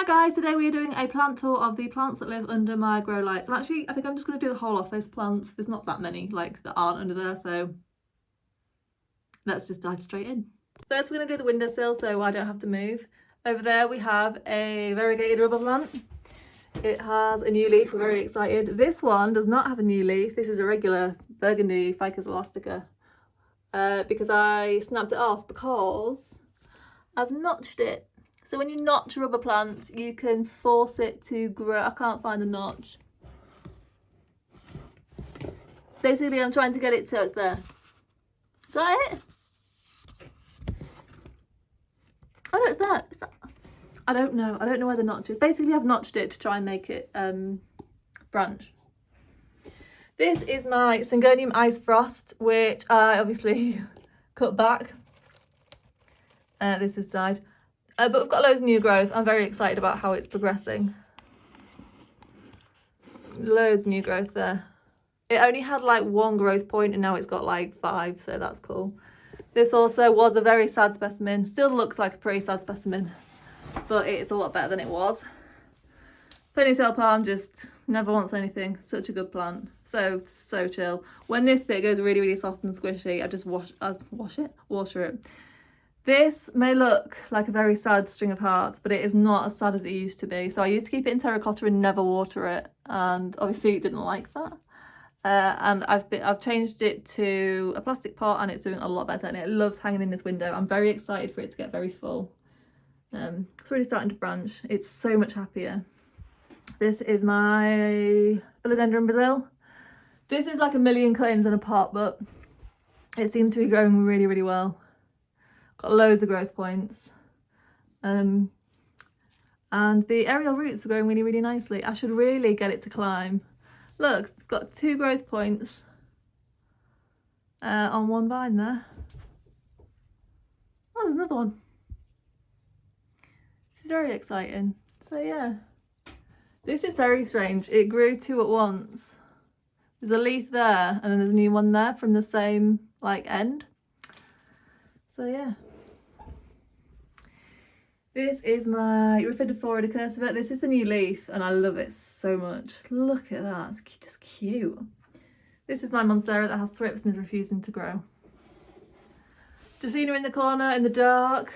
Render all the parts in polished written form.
Hi guys, today we are doing a plant tour of the plants that live under my grow lights. I think I'm just going to do the whole office plants. There's not that many that aren't under there, so let's just dive straight in. First we're going to do the windowsill so I don't have to move. Over there we have a variegated rubber plant. It has a new leaf, we're very excited. This one does not have a new leaf. This is a regular burgundy Ficus elastica because I snapped it off because I've notched it. So when you notch rubber plants, you can force it to grow. I can't find the notch. Basically, I'm trying to get it so it's there. Is that it? Oh no, it's that. I don't know. I don't know where the notch is. Basically, I've notched it to try and make it branch. This is my Syngonium Ice Frost, which I obviously cut back. This has died. But we've got loads of new growth. I'm very excited about how it's progressing. Loads of new growth there. It only had like one growth point and now it's got like 5, so that's cool. This also was a very sad specimen. Still looks like a pretty sad specimen, but it's a lot better than it was. Ponytail Palm just never wants anything. Such a good plant. So chill. When this bit goes really, really soft and squishy, I just water it. This may look like a very sad string of hearts, but it is not as sad as it used to be. So I used to keep it in terracotta and never water it, and obviously it didn't like that. And I've changed it to a plastic pot, and it's doing a lot better, and it loves hanging in this window. I'm very excited for it to get very full. It's really starting to branch. It's so much happier. This is my Philodendron Brazil. This is like a million cleans in a pot, but it seems to be growing really, really well. Got loads of growth points. And the aerial roots are growing really, really nicely. I should really get it to climb. Look, got 2 growth points on one vine there. Oh, there's another one. This is very exciting. So yeah, this is very strange. It grew 2 at once. There's a leaf there and then there's a new one there from the same end. So yeah. This is my Rhiphidophora decursiva. This is the new leaf and I love it so much. Look at that, it's just cute. This is my Monstera that has thrips and is refusing to grow. Dracaena in the corner in the dark.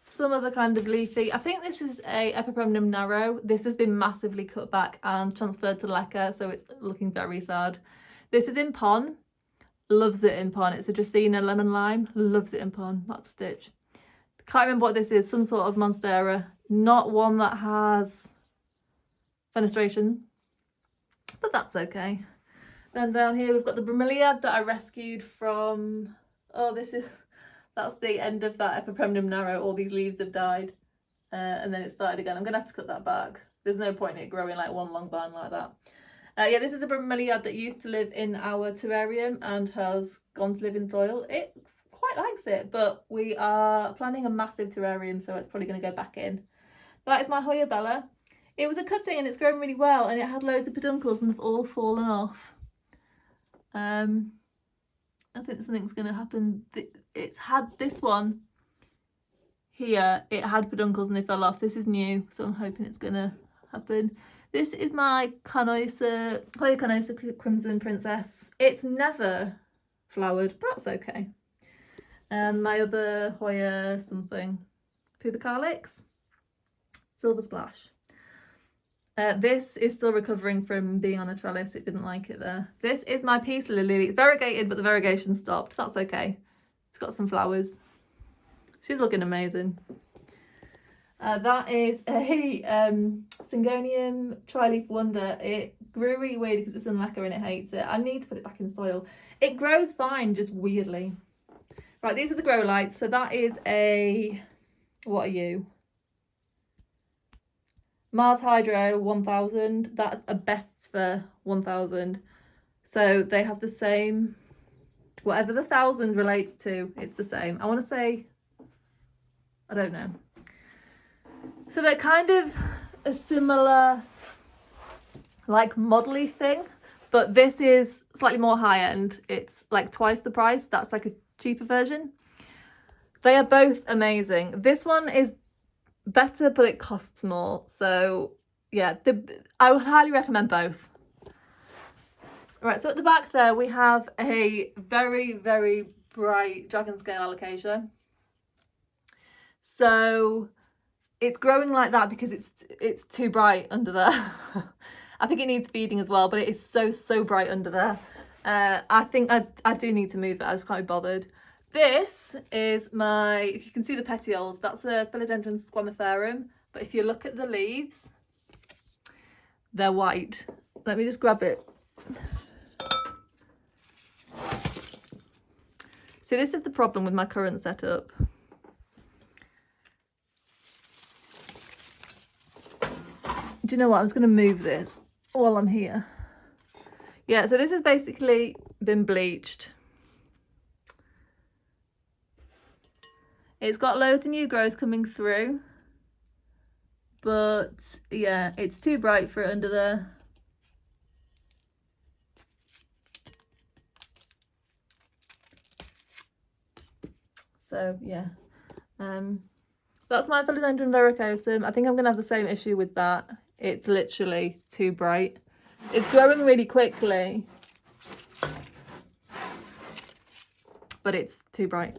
Some other kind of leafy. I think this is a Peperomia Narrow. This has been massively cut back and transferred to Leca, so it's looking very sad. This is in Pon. Loves it in Pon. It's a Dracaena lemon lime. Loves it in Pon. That's Stitch. Can't remember what this is. Some sort of Monstera. Not one that has fenestration, but that's okay. Then down here we've got the Bromeliad that I rescued from. Oh, that's the end of that Peperomia Narrow. All these leaves have died, and then it started again. I'm gonna have to cut that back. There's no point in it growing like one long vine like that. Yeah, this is a Bromeliad that used to live in our terrarium and has gone to live in soil. It quite likes it, but we are planning a massive terrarium, so it's probably going to go back in. That is my Hoya Bella. It was a cutting and it's growing really well, and it had loads of peduncles and they've all fallen off. I think something's going to happen. It's had this one here, it had peduncles and they fell off. This is new, so I'm hoping it's going to happen. This is my Hoya Carnosa Crimson Princess. It's never flowered, that's okay. And my other Hoya something, Pubicalyx, Silver Splash. This is still recovering from being on a trellis. It didn't like it there. This is my Peace Lily. It's variegated, but the variegation stopped. That's okay. It's got some flowers. She's looking amazing. That is a Syngonium Tri-Leaf Wonder. It grew really weird because it's in Leca and it hates it. I need to put it back in soil. It grows fine, just weirdly. Right, these are the grow lights. So that is a, what are you? Mars Hydro 1000. That's a Best for 1000. So they have the same, whatever the 1000 relates to, it's the same. I want to say, I don't know. So they're kind of a similar, model-y thing, but this is slightly more high-end. It's like twice the price. That's like a cheaper version. They are both amazing. This one is better, but it costs more. So yeah, I would highly recommend both. Right, so at the back there we have a very, very bright dragon scale allocation. So it's growing like that because it's too bright under there. I think it needs feeding as well, but it is so bright under there. I think I do need to move it. I just can't be bothered. This is my, if you can see the petioles, that's a Philodendron Squamous. But if you look at the leaves, they're white. Let me just grab it. See, this is the problem with my current setup. Do you know what? I'm just going to move this while I'm here. Yeah, so this has basically been bleached. It's got loads of new growth coming through. But yeah, it's too bright for it under there. So yeah, that's my Philodendron Variegated. I think I'm going to have the same issue with that. It's literally too bright. It's growing really quickly, but it's too bright.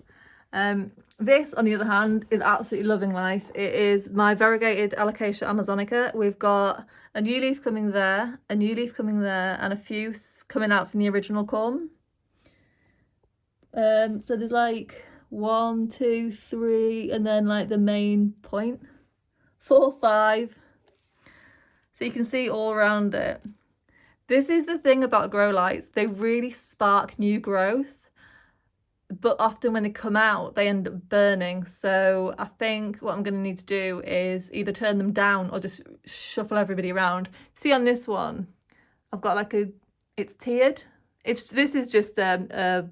This, on the other hand, is absolutely loving life. It is my Variegated Allocation Amazonica. We've got a new leaf coming there, a new leaf coming there, and a few coming out from the original corm. So there's like 1, 2, 3, and then like the main point. 4, 5. So you can see all around it. This is the thing about grow lights. They really spark new growth. But often when they come out, they end up burning. So I think what I'm going to need to do is either turn them down or just shuffle everybody around. See, on this one, I've got like it's tiered. This is just a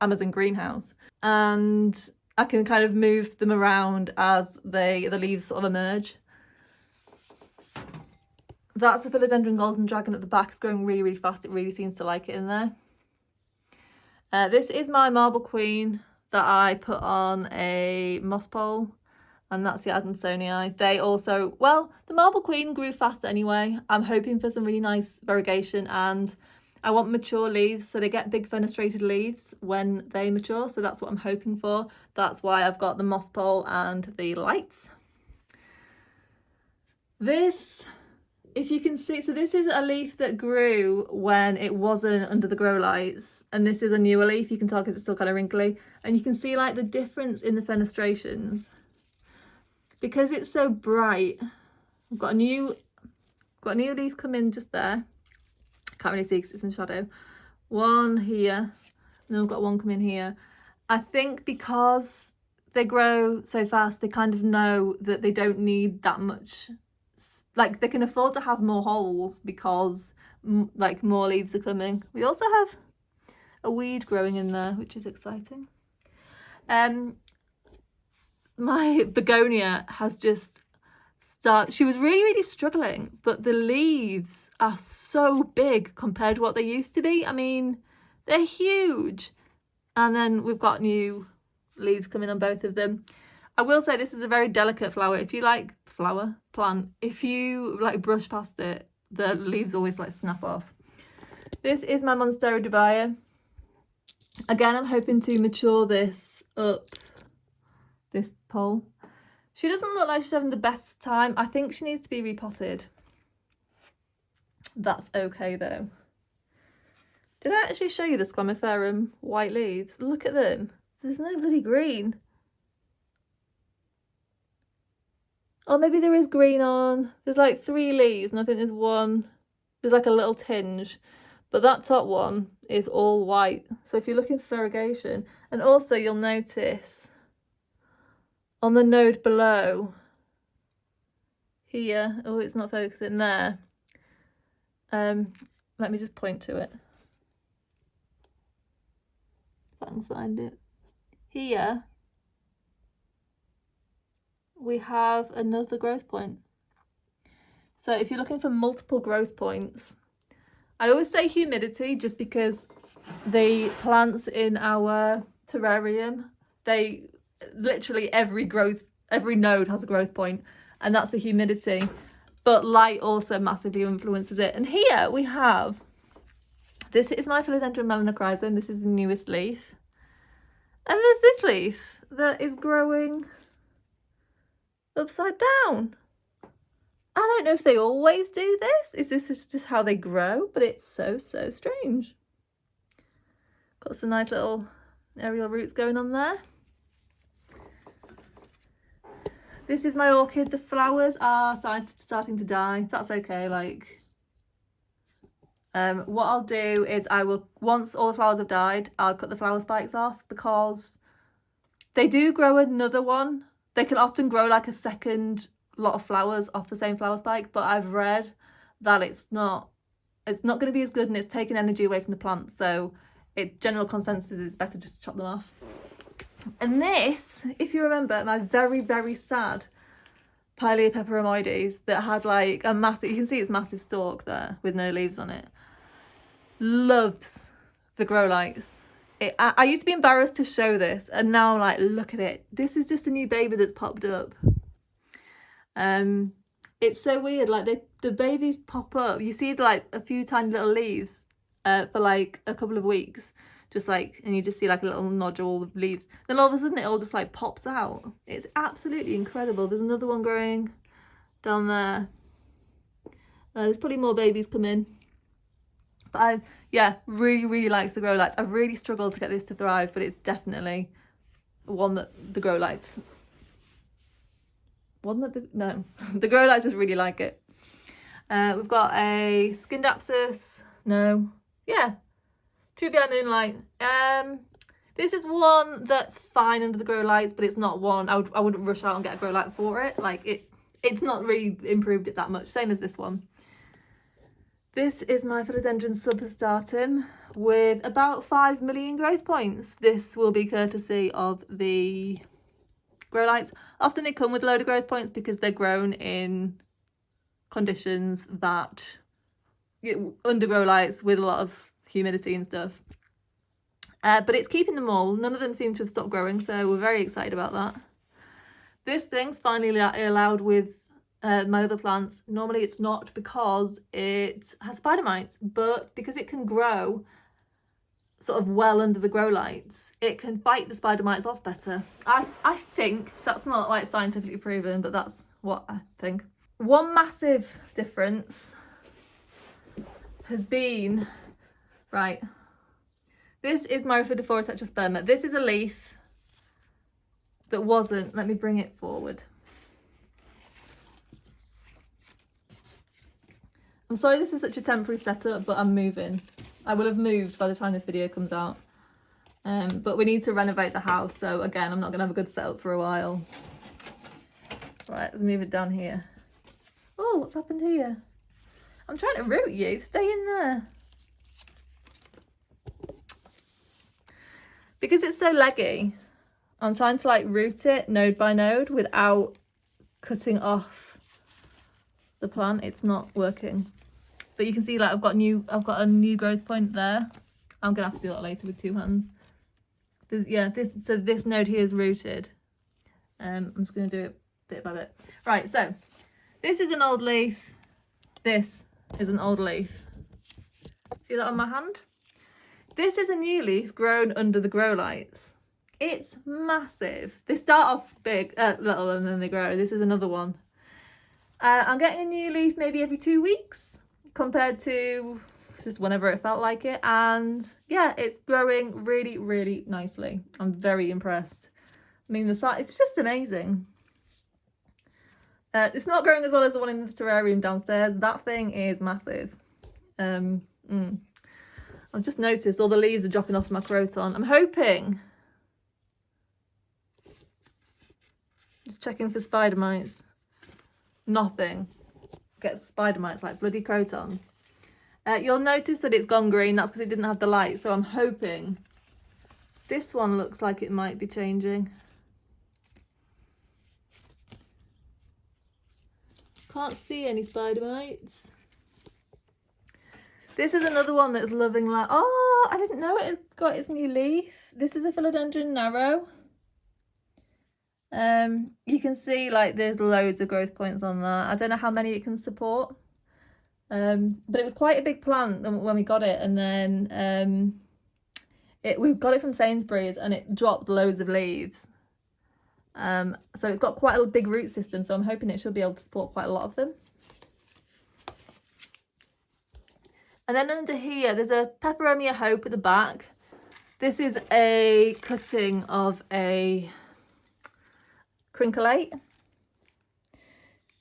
Amazon greenhouse. And I can kind of move them around as the leaves sort of emerge. That's a Philodendron Golden Dragon at the back. It's growing really, really fast. It really seems to like it in there. This is my Marble Queen that I put on a moss pole, and that's the Adansonii. They also, well, the Marble Queen grew fast anyway. I'm hoping for some really nice variegation, and I want mature leaves, so they get big fenestrated leaves when they mature, so that's what I'm hoping for. That's why I've got the moss pole and the lights. This, if you can see, so this is a leaf that grew when it wasn't under the grow lights, and this is a newer leaf. You can tell because it's still kind of wrinkly, and you can see like the difference in the fenestrations because it's so bright. I've got a new leaf come in just there. Can't really see because it's in shadow. One here, and then I've got one come in here. I think because they grow so fast, they kind of know that they don't need that much, like they can afford to have more holes because like more leaves are coming. We also have a weed growing in there, which is exciting. My Begonia has just started. She was really struggling, but the leaves are so big compared to what they used to be. I mean, they're huge. And then we've got new leaves coming on both of them. I will say this is a very delicate flower. If you like plant, if you like brush past it, the leaves always like snap off. This is my Monstera Dubia. Again, I'm hoping to mature this up, this pole. She doesn't look like she's having the best time. I think she needs to be repotted. That's okay though. Did I actually show you the Ferrum white leaves? Look at them. There's no bloody green. Oh, maybe there is green on. There's like 3 leaves, and I think there's like a little tinge. But that top one is all white. So if you're looking for variegation, and also you'll notice on the node below here, oh, it's not focusing there. Let me just point to it. If I can find it. Here, we have another growth point. So if you're looking for multiple growth points, I always say humidity just because the plants in our terrarium, they literally every growth every node has a growth point, and that's the humidity. But light also massively influences it. And here we have, this is my Philodendron melanochrysum. This is the newest leaf. And there's this leaf that is growing upside down. I don't know if they always do this. Is this just how they grow? But it's so strange. Got some nice little aerial roots going on there. This is my orchid. The flowers are starting to die. That's okay. Like, what I'll do is I will, once all the flowers have died, I'll cut the flower spikes off, because they do grow another one. They can often grow like a second lot of flowers off the same flower spike, but I've read that it's not going to be as good, and it's taking energy away from the plant. So general consensus is it's better just to chop them off. And this, if you remember, my very sad Pilea peperomoides that had like a massive, you can see it's massive stalk there with no leaves on it, loves the grow lights. I used to be embarrassed to show this, and now I'm like, look at it. This is just a new baby that's popped up. It's so weird, like the babies pop up. You see like a few tiny little leaves for like a couple of weeks, just like, and you just see like a little nodule of leaves, then all of a sudden it all just like pops out. It's absolutely incredible. There's another one growing down there. There's probably more babies come in, but yeah, really likes the grow lights. I've really struggled to get this to thrive, but it's definitely one that the grow lights the grow lights just really like it. We've got a Scindapsus, Trubia Moonlight. This is one that's fine under the grow lights, but it's not one I wouldn't rush out and get a grow light for it. Like it's not really improved it that much. Same as this one. This is my Philodendron substatum with about 5 million growth points. This will be courtesy of the grow lights. Often they come with a load of growth points because they're grown in conditions that under grow lights with a lot of humidity and stuff. But it's keeping them all. None of them seem to have stopped growing, so we're very excited about that. This thing's finally allowed with my other plants. Normally it's not, because it has spider mites, but because it can grow sort of well under the grow lights, it can fight the spider mites off better. I think that's not like scientifically proven, but that's what I think. One massive difference has been, right, this is my Rhaphidophora tetrasperma. This is a leaf that wasn't, let me bring it forward. I'm sorry this is such a temporary setup, but I'm moving. I will have moved by the time this video comes out. But we need to renovate the house, so again, I'm not going to have a good setup for a while. Right, let's move it down here. Oh, what's happened here? I'm trying to root you. Stay in there. Because it's so leggy, I'm trying to like root it node by node without cutting off the plant. It's not working. But you can see like I've got a new growth point there. I'm gonna have to do that later with 2 hands. So this node here is rooted. I'm just gonna do it bit by bit. Right, so this is an old leaf. This is an old leaf. See that on my hand? This is a new leaf grown under the grow lights. It's massive. They start off big, little, and then they grow. This is another one. I'm getting a new leaf maybe every 2 weeks compared to just whenever it felt like it. And yeah, it's growing really nicely. I'm very impressed. I mean, the size, it's just amazing. It's not growing as well as the one in the terrarium downstairs. That thing is massive. I've just noticed all the leaves are dropping off my croton. I'm hoping. Just checking for spider mites. Nothing. Get spider mites like bloody crotons. You'll notice that it's gone green. That's because it didn't have the light. So I'm hoping. This one looks like it might be changing. Can't see any spider mites. This is another one that's loving light. Oh, I didn't know it had got its new leaf. This is a Philodendron Narrow. You can see like there's loads of growth points on that. I don't know how many it can support. But it was quite a big plant when we got it, and then we got it from Sainsbury's and it dropped loads of leaves. So it's got quite a big root system, so I'm hoping it should be able to support quite a lot of them. And then under here, there's a Peperomia Hope at the back. This is a cutting of a Crinkle.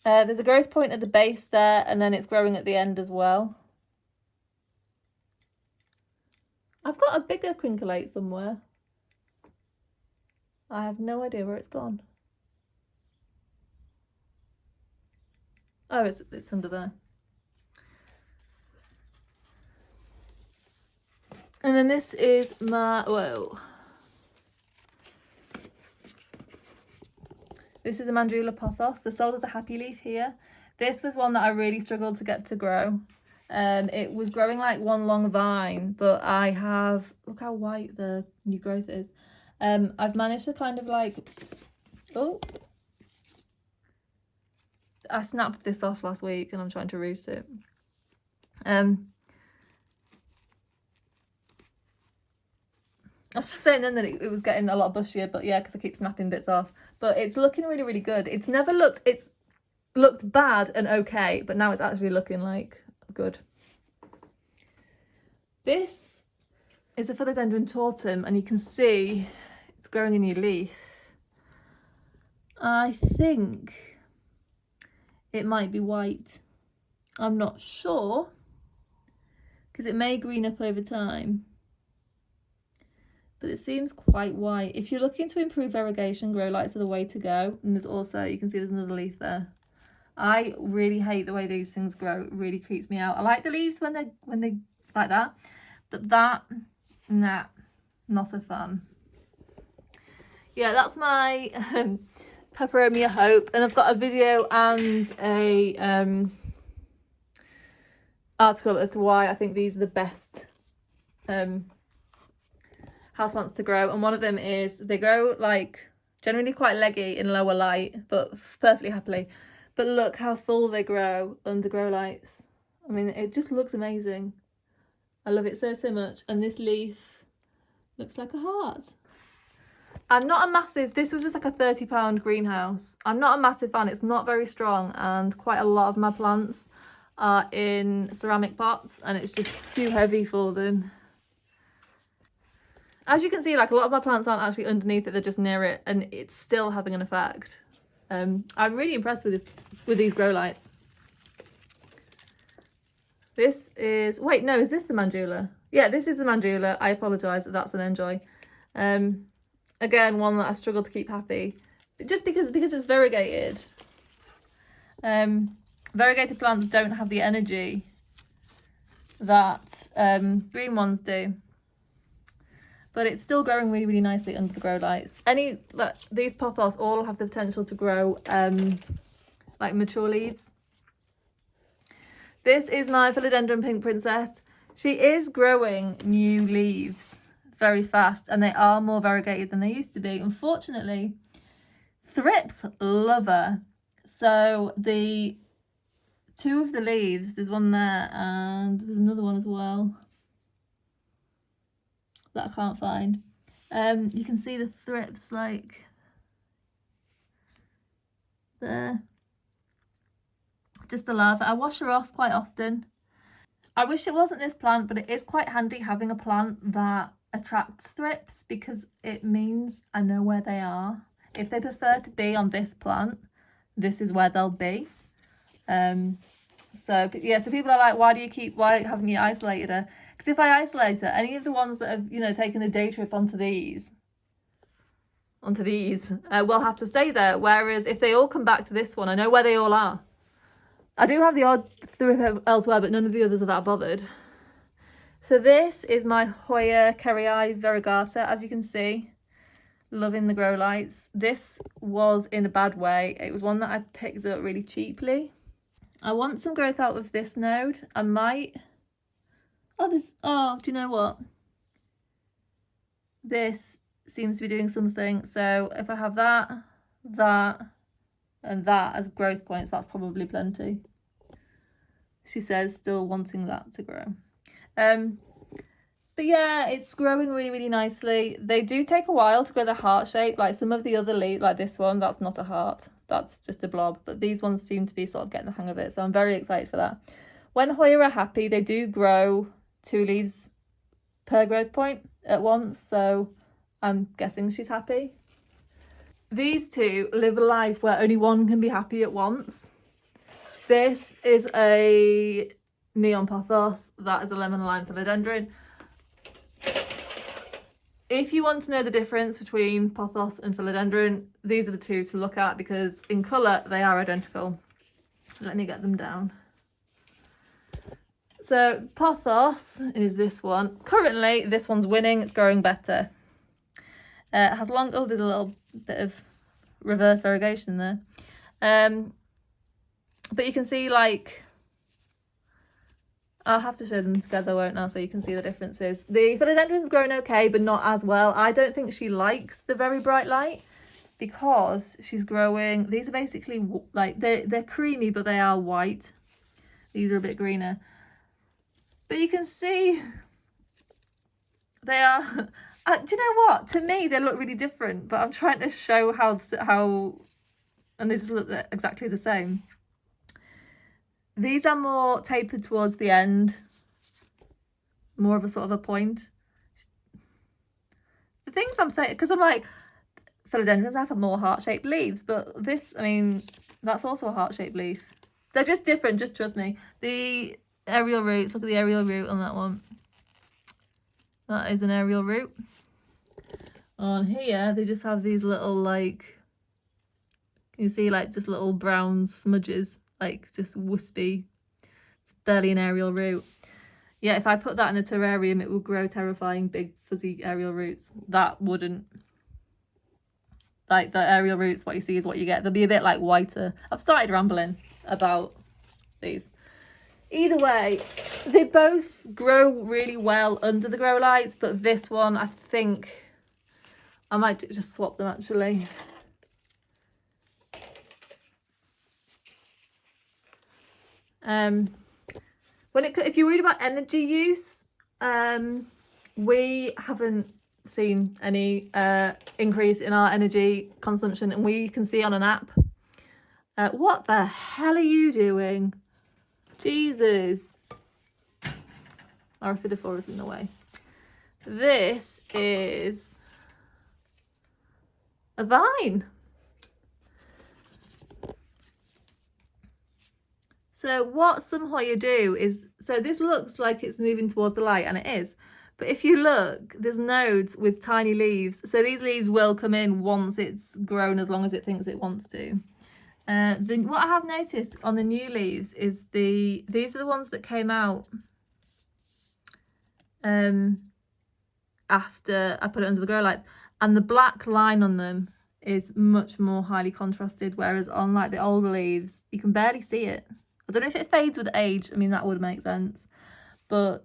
There's a growth point at the base there, and then it's growing at the end as well. I've got a bigger Crinkle somewhere. I have no idea where it's gone. Oh, it's under there. And then this is my, whoa. This is a Mandrula pothos. The sold as a happy leaf here. This was one that I really struggled to get to grow. It was growing like one long vine, but I have, look how white the new growth is. I've managed to kind of like, oh, I snapped this off last week and I'm trying to root it. I was just saying then that it was getting a lot bushier, but yeah, because I keep snapping bits off. But it's looking really, really good. It's looked bad and okay, but now it's actually looking like good. This is a Philodendron Tautom, and you can see it's growing a new leaf. I think it might be white. I'm not sure, because it may green up over time. But it seems quite white. If you're looking to improve variegation, grow lights are the way to go. And there's also, you can see there's another leaf there. I really hate the way these things grow. It really creeps me out. I like the leaves when they like that, but that, nah, not a fan. Yeah, that's my Peperomia Hope, and I've got a video and a article as to why I think these are the best houseplants to grow, and one of them is they grow like generally quite leggy in lower light, but perfectly happily. But look how full they grow under grow lights. I mean, it just looks amazing. I love it so much. And this leaf looks like a heart. I'm not a massive, this was just like a £30 greenhouse. I'm not a massive fan. It's not very strong, and quite a lot of my plants are in ceramic pots and it's just too heavy for them. As you can see, like a lot of my plants aren't actually underneath it, they're just near it, and it's still having an effect. I'm really impressed with these grow lights. This is, wait, no, is this the Mandrula? Yeah, this is the Mandrula. I apologise that that's an Enjoy. Again, one that I struggle to keep happy, just because it's variegated. Variegated plants don't have the energy that green ones do. But it's still growing really, really nicely under the grow lights. These pothos all have the potential to grow like mature leaves. This is my Philodendron Pink Princess. She is growing new leaves very fast, and they are more variegated than they used to be. Unfortunately, thrips love her. So the two of the leaves, there's one there and there's another one as well that I can't find. You can see the thrips like there. Just the larva. I wash her off quite often. I wish it wasn't this plant, but it is quite handy having a plant that attracts thrips, because it means I know where they are. If they prefer to be on this plant, this is where they'll be. So yeah, so people are like, why haven't you isolated her? Because if I isolate her, any of the ones that have, you know, taken the day trip onto these will have to stay there. Whereas if they all come back to this one, I know where they all are. I do have the odd thrip elsewhere, but none of the others are that bothered. So this is my Hoya Varagata, as you can see. Loving the grow lights. This was in a bad way. It was one that I picked up really cheaply. I want some growth out of this node. I might... do you know what? This seems to be doing something. So if I have that that, and that as growth points. That's probably plenty. She says, still wanting that to grow. But yeah, it's growing really, really nicely. They do take a while to grow the heart shape. Like some of the other leaves, like this one, that's not a heart. That's just a blob. But these ones seem to be sort of getting the hang of it. So I'm very excited for that. When Hoya are happy, they do grow 2 leaves per growth point at once. So I'm guessing she's happy. These two live a life where only one can be happy at once. This is a neon pothos. That is a lemon lime philodendron. If you want to know the difference between pothos and philodendron, these are the two to look at because in colour they are identical. Let me get them down. So pothos is this one. Currently this one's winning, it's growing better. It has long, oh there's a little bit of reverse variegation there. But you can see like, I'll have to show them together, won't I, so you can see the differences. The philodendron's grown okay, but not as well. I don't think she likes the very bright light because she's growing, these are basically like, they're creamy, but they are white. These are a bit greener. But you can see they are, do you know what? To me, they look really different, but I'm trying to show how, and they just look exactly the same. These are more tapered towards the end, more of a sort of a point. The things I'm saying, because I'm like, philodendrons have more heart-shaped leaves, but this, I mean, that's also a heart-shaped leaf. They're just different, just trust me. The aerial roots, look at the aerial root on that one. That is an aerial root. On here, they just have these little, like, can you see, like, just little brown smudges. Like just wispy. It's barely an aerial root. Yeah, if I put that in a terrarium, it would grow terrifying big fuzzy aerial roots. That wouldn't. Like the aerial roots, what you see is what you get. They'll be a bit like whiter. I've started rambling about these. Either way, they both grow really well under the grow lights, but this one, I think I might just swap them actually. If you're worried about energy use, we haven't seen any increase in our energy consumption, and we can see on an app. What the hell are you doing? Jesus. Our Araphidophora is in the way. This is a vine. So what some Hoya do is, so this looks like it's moving towards the light, and it is. But if you look, there's nodes with tiny leaves. So these leaves will come in once it's grown, as long as it thinks it wants to. What I have noticed on the new leaves is these are the ones that came out after I put it under the grow lights. And the black line on them is much more highly contrasted, whereas on like the older leaves, you can barely see it. I don't know if it fades with age. I mean, that would make sense. But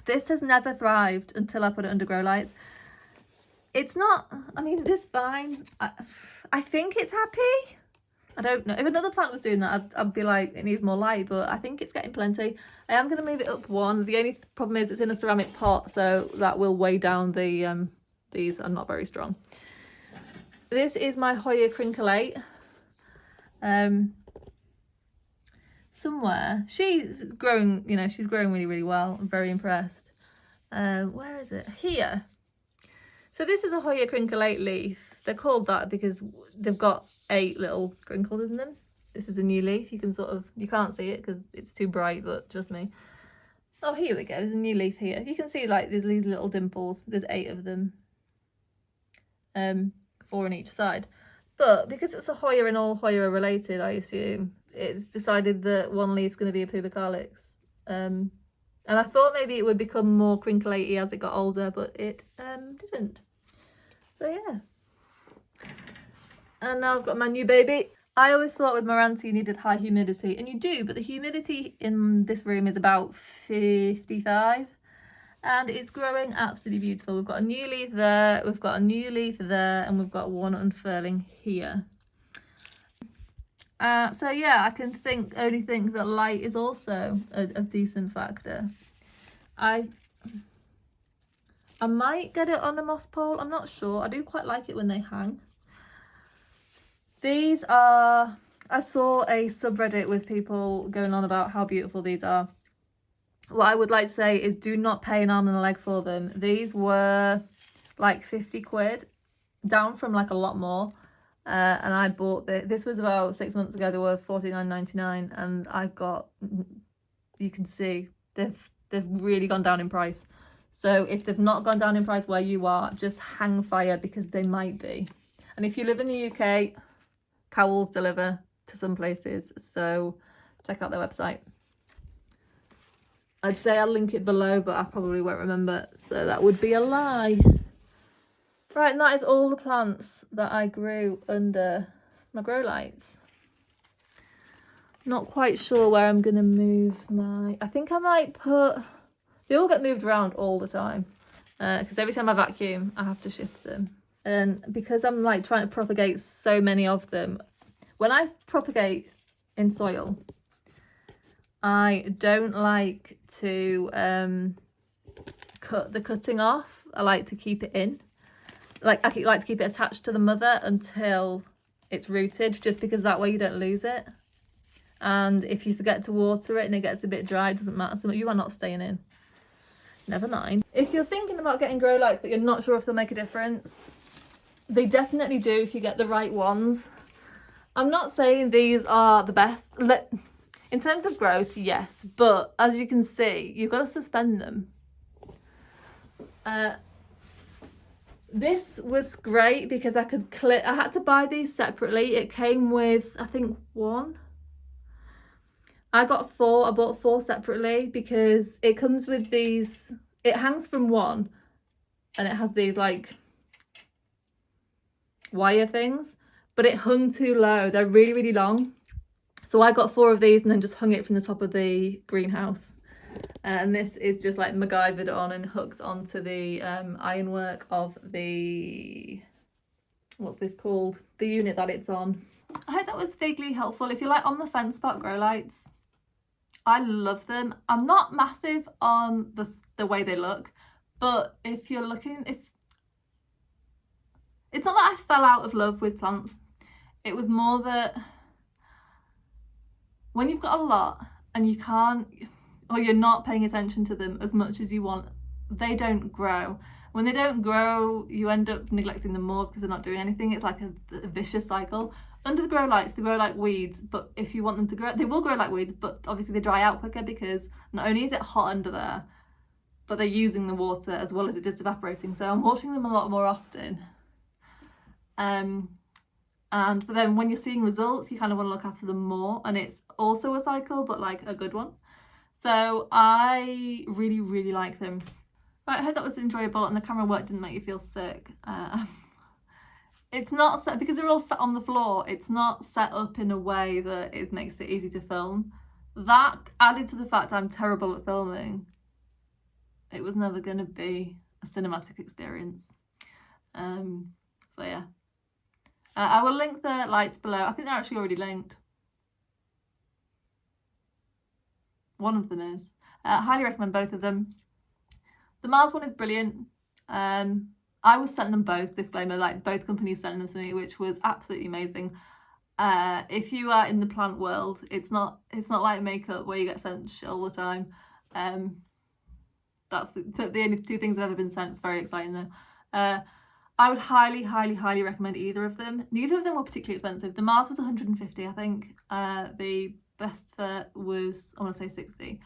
this has never thrived until I put it under grow lights. It's not, I mean, this vine, I think it's happy. I don't know. If another plant was doing that, I'd be like, it needs more light, but I think it's getting plenty. I am going to move it up one. The only problem is it's in a ceramic pot, so that will weigh down the, these are not very strong. This is my Hoya Crinkle 8. Somewhere she's growing, you know, she's growing really, really well. I'm very impressed. Where is it? Here. So this is a Hoya Crinkle 8 leaf. They're called that because they've got 8 little crinkles in them. This is a new leaf. You can sort of, you can't see it because it's too bright, but trust me. Oh, here we go. There's a new leaf here. You can see like there's these little dimples. There's 8 of them. 4 on each side. But because it's a Hoya and all Hoya are related, I assume, it's decided that one leaf's going to be a pubicalyx. And I thought maybe it would become more crinkle-y as it got older, but it didn't. So yeah. And now I've got my new baby. I always thought with Maranta you needed high humidity, and you do, but the humidity in this room is about 55. and it's growing absolutely beautiful. We've got a new leaf there, we've got a new leaf there, and we've got one unfurling here. So yeah, I can only think that light is also a decent factor. I might get it on a moss pole, I'm not sure. I do quite like it when they hang. These are, I saw a subreddit with people going on about how beautiful these are. What I would like to say is do not pay an arm and a leg for them. These were like 50 quid, down from like a lot more. And I bought this was about 6 months ago. They were $49.99, and I got, you can see they've really gone down in price. So if they've not gone down in price where you are, just hang fire, because they might be. And if you live in the UK, Cowells deliver to some places, so check out their website. I'd say I'll link it below, but I probably won't remember, so that would be a lie. Right, and that is all the plants that I grew under my grow lights. Not quite sure where I'm going to move my... I think I might put... They all get moved around all the time, because every time I vacuum, I have to shift them. And because I'm like trying to propagate so many of them, when I propagate in soil, I don't like to cut the cutting off. I like to keep it in. I like to keep it attached to the mother until it's rooted, just because that way you don't lose it. And if you forget to water it and it gets a bit dry, it doesn't matter so much. You are not staying in. Never mind. If you're thinking about getting grow lights but you're not sure if they'll make a difference, they definitely do if you get the right ones. I'm not saying these are the best. In terms of growth, yes, but as you can see, you've got to suspend them. This was great because I could clip. I had to buy these separately. It came with, I think, one. I got 4. I bought 4 separately because it comes with these. It hangs from one, and it has these like wire things, but it hung too low. They're really, really long. So I got 4 of these and then just hung it from the top of the greenhouse. And this is just like MacGyvered on and hooked onto the ironwork of the, what's this called? The unit that it's on. I hope that was vaguely helpful. If you like on the fence spot grow lights, I love them. I'm not massive on the way they look, but if you're looking, it's not that I fell out of love with plants. It was more that when you've got a lot and you can't, or you're not paying attention to them as much as you want, they don't grow. When they don't grow, you end up neglecting them more because they're not doing anything. It's like a vicious cycle. Under the grow lights, they grow like weeds, but if you want them to grow, they will grow like weeds, but obviously they dry out quicker because not only is it hot under there, but they're using the water as well as it just evaporating. So I'm watering them a lot more often. But then when you're seeing results, you kind of want to look after them more, and it's also a cycle, but like a good one. So I really, really like them. Right, I hope that was enjoyable and the camera work didn't make you feel sick. It's not set, because they're all set on the floor, it's not set up in a way that it makes it easy to film. That added to the fact I'm terrible at filming, it was never going to be a cinematic experience. So yeah. I will link the lights below. I think they're actually already linked. One of them is. Highly recommend both of them. The Mars one is brilliant. I was selling them both, disclaimer, like both companies selling them to me, which was absolutely amazing. If you are in the plant world, it's not like makeup where you get sent shit all the time. That's the only 2 things I've ever been sent. It's very exciting though. I would highly, highly, highly recommend either of them. Neither of them were particularly expensive. The Mars was 150, I think. The Best Fit was, I want to say 60.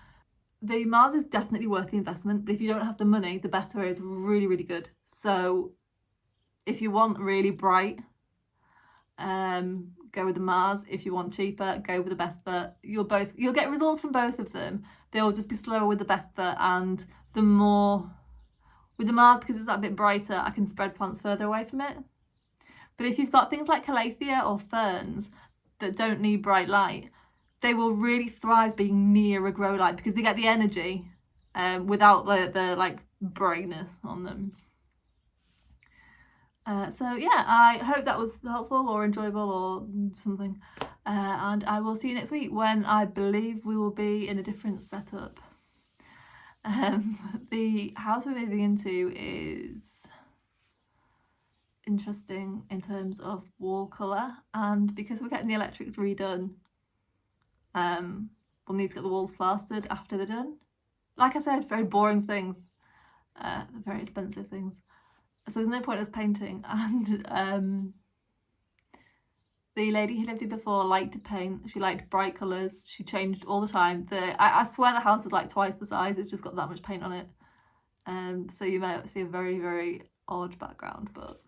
The Mars is definitely worth the investment, but if you don't have the money, the Best Fit is really, really good. So if you want really bright, go with the Mars. If you want cheaper, go with the Best Fit. You'll get results from both of them. They'll just be slower with the Best Fit, and the more with the Mars, because it's that bit brighter, I can spread plants further away from it. But if you've got things like calathea or ferns that don't need bright light, they will really thrive being near a grow light because they get the energy without the like brayness on them. So yeah, I hope that was helpful or enjoyable or something, and I will see you next week when I believe we will be in a different setup. The house we're moving into is interesting in terms of wall colour, and because we're getting the electrics redone, we'll need to get the walls plastered after they're done. Like I said, very boring things, very expensive things. So there's no point us painting, and the lady who lived here before liked to paint. She liked bright colours. She changed all the time. I swear the house is like twice the size. It's just got that much paint on it. So you might see a very, very odd background, but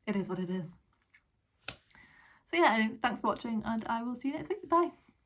it is what it is. So yeah, anyway, thanks for watching, and I will see you next week. Bye.